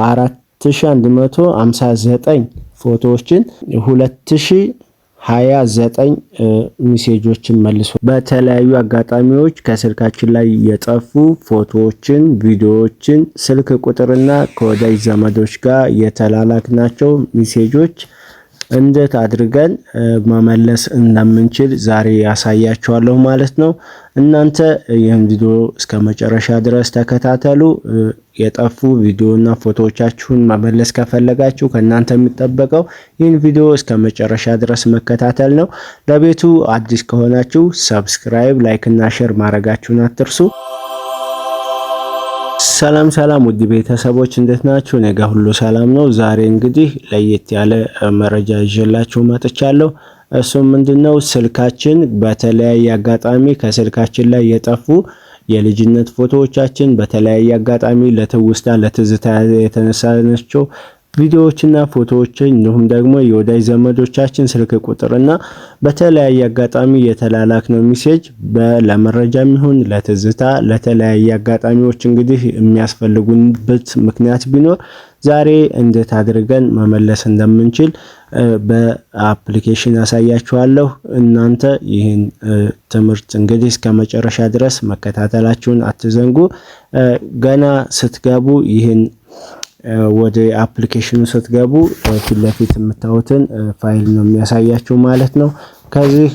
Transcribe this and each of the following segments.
4159 ፎቶዎችን 2029 ሜሴጆችን መልሶ በተለያዩ አጋጣሚዎች ከስልካችን ላይ የጠፉ ፎቶዎችን፣ ቪዲዮዎችን፣ ስልክ ቁጥርና ከወዳጅ ዘመዶች ጋር የተላላክናቸው ሜሴጆች እንዴት አድርገን መመለስ እንደምንችል ዛሬ ያሳያችኋለሁ ማለት ነው። እናንተ ይህን ቪዲዮ እስከመጨረሻ ድረስ ተከታተሉ። የጠፉ ቪዲዮና ፎቶዎቻችሁን መመለስ ከፈለጋችሁ ከእናንተ የሚጠበቀው ይህን ቪዲዮ እስከመጨረሻ ድረስ መከታተል ነው። ለቤቱ አዲስ ከሆናችሁ ሰብስክራይብ፣ ላይክ እና ሼር ማድረጋችሁን አትርሱ። ሰላም ሰላም ውድ ቤተሰቦች እንዴት ናችሁ? እኔ ጋር ሁሉ ሰላም ነው። ዛሬ እንግዲህ ለየት ያለ መረጃ ይዤላችሁ መጥቻለሁ። እሱም ምንድነው ስልካችን በተለያየ አጋጣሚ ከስልካችን ላይ የጠፉ የልጅነት ፎቶዎቻችን በተለያየ አጋጣሚ ለትውስታ ለትዝታ የተነሳናቸው ቪዲዮዎችና ፎቶዎችን እንዲሁም ደግሞ የወዳጅ ዘመዶቻችን ስልክ ቁጥርና በተለያየ አጋጣሚ የተላላክነው ሜሴጅ ለመረጃም ይሁን ለትዝታ ለተለያየ አጋጣሚዎች እንግዲህ የሚያስፈልጉበት ምክንያት ቢኖር ዛሬ እንዴት አድርገን መመለስ እንደምንችል በአፕሊኬሽን አሳያችኋለሁ። እናንተ ይህን ትምህርት እንግዲህ እስከመጨረሻ ድረስ መከታተላችሁን አትዘንጉ። ገና ስትገቡ ይህን ወደ አፕሊኬሽኑ ስትገቡ ፊት ለፊት የምታዩትን ፋይል ነው የሚያሳያችሁ ማለት ነው። ከዚህ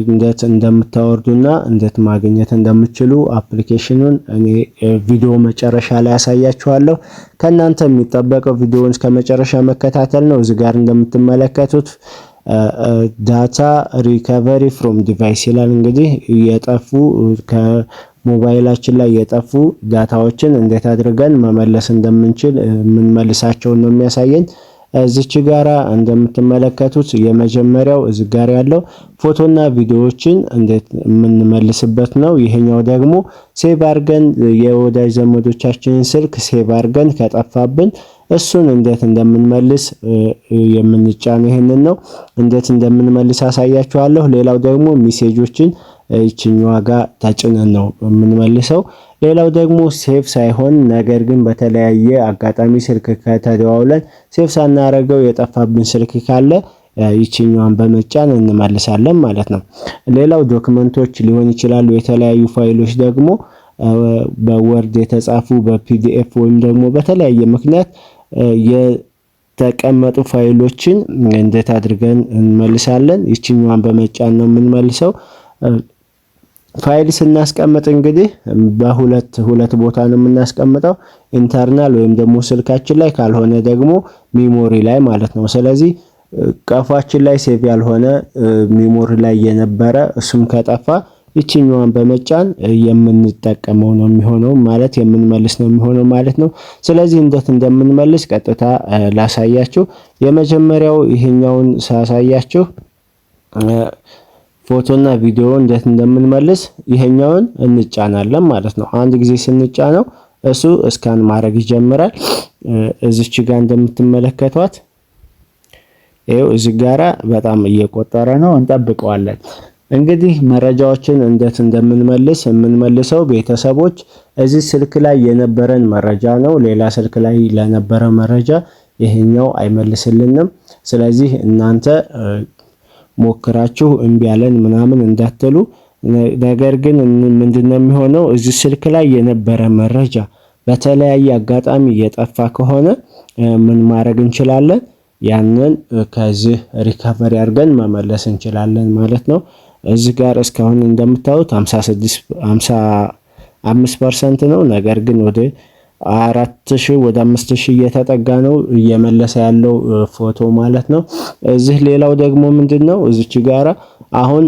እንዴት እንደምታወርዱና እንዴት ማግኘት እንደምትችሉ አፕሊኬሽኑን እኔ ቪዲዮ መጨረሻ ላይ ያሳያችኋለሁ። ከናንተ የሚጠበቀው ቪዲዮውን እስከመጨረሻ መከታተል ነው። እዚህ ጋር እንደምትመለከቱት ዳታ ሪከቨሪ ፍሮም ዲቫይስ ይላል። እንግዲህ የጠፉ ከሞባይላችን ላይ የጠፉ ዳታዎችን እንዴት አድርገን መመለስ እንደምንችል የምንመልሳቸውን ነው የሚያሳየን። እዚች ጋራ እንደምትመለከቱት የመጀመሪያው እዚህ ጋር ያለው ፎቶና ቪዲዮዎችን እንዴት የምንመልስበት ነው። ይሄኛው ደግሞ ሴቭ አድርገን የወዳጅ ዘመዶቻችንን ስልክ ሴቭ አድርገን ከጠፋብን እሱን እንዴት እንደምንመልስ የምንጫነው ይሄንን ነው። እንዴት እንደምንመልስ አሳያችኋለሁ። ሌላው ደግሞ ሜሴጆችን ይችኛዋ ጋር ተጭነን ነው የምንመልሰው። ሌላው ደግሞ ሴቭ ሳይሆን ነገር ግን በተለያየ አጋጣሚ ስልክ ከተደዋውለን ሴቭ ሳናረገው የጠፋብን ስልክ ካለ ይችኛዋን በመጫን እንመልሳለን ማለት ነው። ሌላው ዶክመንቶች ሊሆን ይችላሉ። የተለያዩ ፋይሎች ደግሞ በወርድ የተጻፉ በፒዲኤፍ ወይም ደግሞ በተለያየ ምክንያት የተቀመጡ ፋይሎችን እንዴት አድርገን እንመልሳለን? ይችኛዋን በመጫን ነው የምንመልሰው። ፋይል ስናስቀምጥ እንግዲህ በሁለት ቦታ ነው የምናስቀምጠው፣ ኢንተርናል ወይም ደግሞ ስልካችን ላይ ካልሆነ ደግሞ ሚሞሪ ላይ ማለት ነው። ስለዚህ ቀፏችን ላይ ሴቭ ያልሆነ ሚሞሪ ላይ የነበረ እሱም ከጠፋ ይችኛዋን በመጫን የምንጠቀመው ነው የሚሆነው ማለት የምንመልስ ነው የሚሆነው ማለት ነው። ስለዚህ እንዴት እንደምንመልስ ቀጥታ ላሳያችሁ። የመጀመሪያው ይሄኛውን ሳሳያችሁ ፎቶና ቪዲዮ እንዴት እንደምንመልስ ይሄኛውን እንጫናለን ማለት ነው። አንድ ጊዜ ስንጫነው እሱ ስካን ማድረግ ይጀምራል። እዚች ጋር እንደምትመለከቷት ይሄው እዚህ ጋራ በጣም እየቆጠረ ነው። እንጠብቀዋለን። እንግዲህ መረጃዎችን እንዴት እንደምንመልስ የምንመልሰው ቤተሰቦች እዚህ ስልክ ላይ የነበረን መረጃ ነው። ሌላ ስልክ ላይ ለነበረ መረጃ ይሄኛው አይመልስልንም። ስለዚህ እናንተ ሞክራችሁ እምቢ ያለን ምናምን እንዳትሉ። ነገር ግን ምንድነው የሚሆነው እዚህ ስልክ ላይ የነበረ መረጃ በተለያየ አጋጣሚ የጠፋ ከሆነ ምን ማድረግ እንችላለን? ያንን ከዚህ ሪከቨሪ አድርገን መመለስ እንችላለን ማለት ነው። እዚህ ጋር እስካሁን እንደምታዩት 55% ነው። ነገር ግን ወደ 4000 ወደ 5000 እየተጠጋ ነው እየመለሰ ያለው ፎቶ ማለት ነው። እዚህ ሌላው ደግሞ ምንድነው እዚች ጋራ አሁን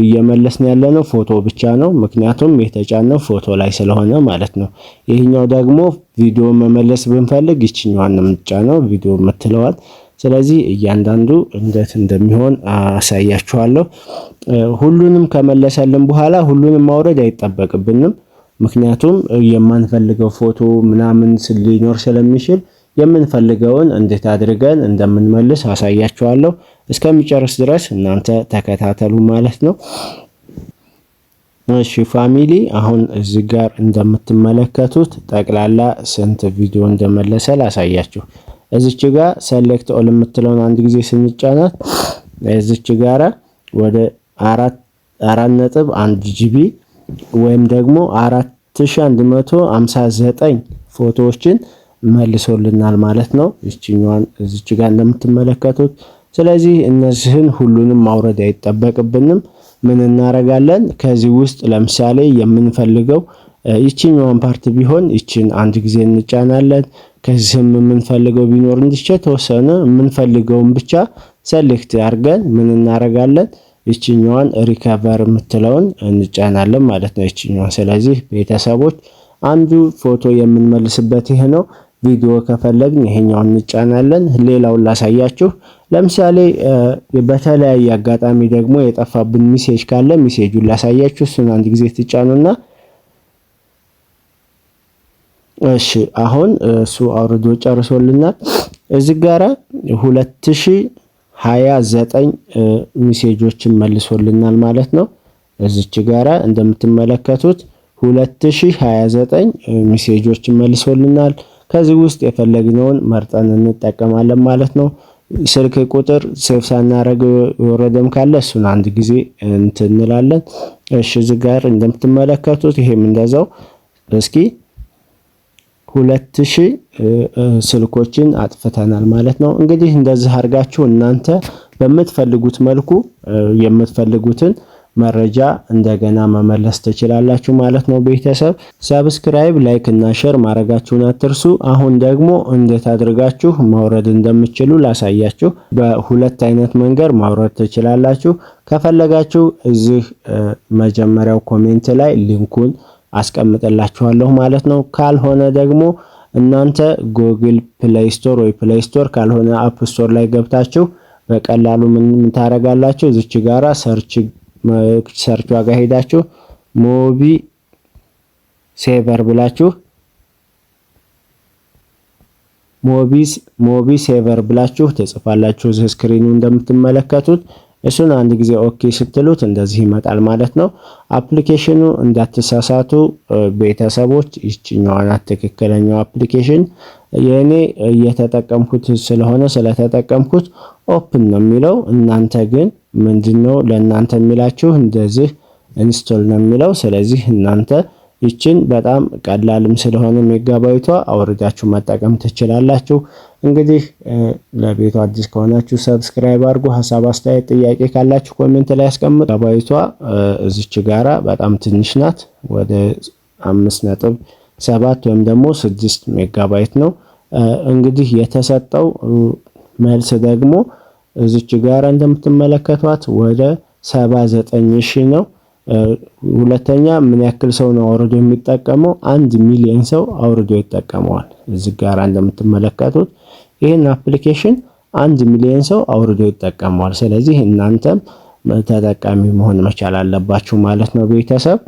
እየመለስን ያለነው ፎቶ ብቻ ነው፣ ምክንያቱም የተጫነው ፎቶ ላይ ስለሆነ ማለት ነው። ይሄኛው ደግሞ ቪዲዮ መመለስ ብንፈልግ ይችኛዋን ነው የምንጫነው ቪዲዮ የምትለዋል። ስለዚህ እያንዳንዱ እንዴት እንደሚሆን አሳያችኋለሁ። ሁሉንም ከመለሰልን በኋላ ሁሉንም ማውረድ አይጠበቅብንም። ምክንያቱም የማንፈልገው ፎቶ ምናምን ሊኖር ስለሚችል የምንፈልገውን እንዴት አድርገን እንደምንመልስ አሳያችኋለሁ። እስከሚጨርስ ድረስ እናንተ ተከታተሉ ማለት ነው። እሺ ፋሚሊ አሁን እዚህ ጋር እንደምትመለከቱት ጠቅላላ ስንት ቪዲዮ እንደመለሰ ላሳያችሁ። እዚች ጋር ሰሌክት ኦል የምትለውን አንድ ጊዜ ስንጫናት እዚች ጋር ወደ 4.1 ጂቢ ወይም ደግሞ 4159 ፎቶዎችን መልሶልናል ማለት ነው። እቺኛዋን እዚች ጋር እንደምትመለከቱት። ስለዚህ እነዚህን ሁሉንም ማውረድ አይጠበቅብንም። ምን እናረጋለን? ከዚህ ውስጥ ለምሳሌ የምንፈልገው ይቺኛዋን ፓርት ቢሆን ይቺን አንድ ጊዜ እንጫናለን። ከዚህም የምንፈልገው ቢኖር እንዲቻ ተወሰነ የምንፈልገውን ብቻ ሰሌክት አድርገን ምን እናረጋለን? ይቺኛዋን ሪከቨር የምትለውን እንጫናለን ማለት ነው ይቺኛዋን። ስለዚህ ቤተሰቦች አንዱ ፎቶ የምንመልስበት ይሄ ነው። ቪዲዮ ከፈለግን ይሄኛውን እንጫናለን። ሌላውን ላሳያችሁ። ለምሳሌ በተለያየ አጋጣሚ ደግሞ የጠፋብን ሜሴጅ ካለ ሜሴጁን ላሳያችሁ። እሱን አንድ ጊዜ ትጫኑና እሺ አሁን እሱ አውርዶ ጨርሶልናል። እዚህ ጋራ 2029 ሜሴጆችን መልሶልናል ማለት ነው። እዚች ጋራ እንደምትመለከቱት 2029 ሜሴጆችን መልሶልናል። ከዚህ ውስጥ የፈለግነውን መርጠን እንጠቀማለን ማለት ነው። ስልክ ቁጥር ሴቭ ሳናረግ የወረደም ካለ እሱን አንድ ጊዜ እንላለን። እሺ እዚህ ጋር እንደምትመለከቱት ይሄም እንደዛው እስኪ 2000 ስልኮችን አጥፍተናል ማለት ነው። እንግዲህ እንደዚህ አድርጋችሁ እናንተ በምትፈልጉት መልኩ የምትፈልጉትን መረጃ እንደገና መመለስ ትችላላችሁ ማለት ነው። ቤተሰብ ሰብስክራይብ፣ ላይክ እና ሼር ማድረጋችሁን አትርሱ። አሁን ደግሞ እንዴት አድርጋችሁ ማውረድ እንደምትችሉ ላሳያችሁ። በሁለት አይነት መንገድ ማውረድ ትችላላችሁ። ከፈለጋችሁ እዚህ መጀመሪያው ኮሜንት ላይ ሊንኩን አስቀምጥላችኋለሁ ማለት ነው። ካልሆነ ደግሞ እናንተ ጉግል ፕሌይ ስቶር ወይ ፕሌይ ስቶር ካልሆነ አፕ ስቶር ላይ ገብታችሁ በቀላሉ ምን ታረጋላችሁ? እዚች ጋራ ሰርች ዋጋ ሄዳችሁ ሞቢ ሴቨር ብላችሁ ሞቢ ሴቨር ብላችሁ ትጽፋላችሁ። ስክሪኑ እንደምትመለከቱት እሱን አንድ ጊዜ ኦኬ ስትሉት እንደዚህ ይመጣል ማለት ነው። አፕሊኬሽኑ እንዳትሳሳቱ ቤተሰቦች፣ ይችኛዋን ትክክለኛው አፕሊኬሽን የኔ እየተጠቀምኩት ስለሆነ ስለተጠቀምኩት ኦፕን ነው የሚለው። እናንተ ግን ምንድነው ለእናንተ የሚላችሁ እንደዚህ ኢንስቶል ነው የሚለው። ስለዚህ እናንተ ይችን በጣም ቀላልም ስለሆነ ሜጋባይቷ አውርዳችሁ መጠቀም ትችላላችሁ። እንግዲህ ለቤቱ አዲስ ከሆናችሁ ሰብስክራይብ አድርጉ። ሀሳብ፣ አስተያየት፣ ጥያቄ ካላችሁ ኮሜንት ላይ አስቀምጡ። ሜጋባይቷ እዚች ጋራ በጣም ትንሽ ናት። ወደ 5.7 ወይም ደግሞ 6 ሜጋባይት ነው። እንግዲህ የተሰጠው መልስ ደግሞ እዚች ጋራ እንደምትመለከቷት ወደ 79000 ነው። ሁለተኛ ምን ያክል ሰው ነው አውርዶ የሚጠቀመው? 1 ሚሊዮን ሰው አውርዶ ይጠቀመዋል። እዚህ ጋራ እንደምትመለከቱት ይሄን አፕሊኬሽን 1 ሚሊዮን ሰው አውርዶ ይጠቀመዋል። ስለዚህ እናንተም ተጠቃሚ መሆን መቻል አለባችሁ ማለት ነው ቤተሰብ።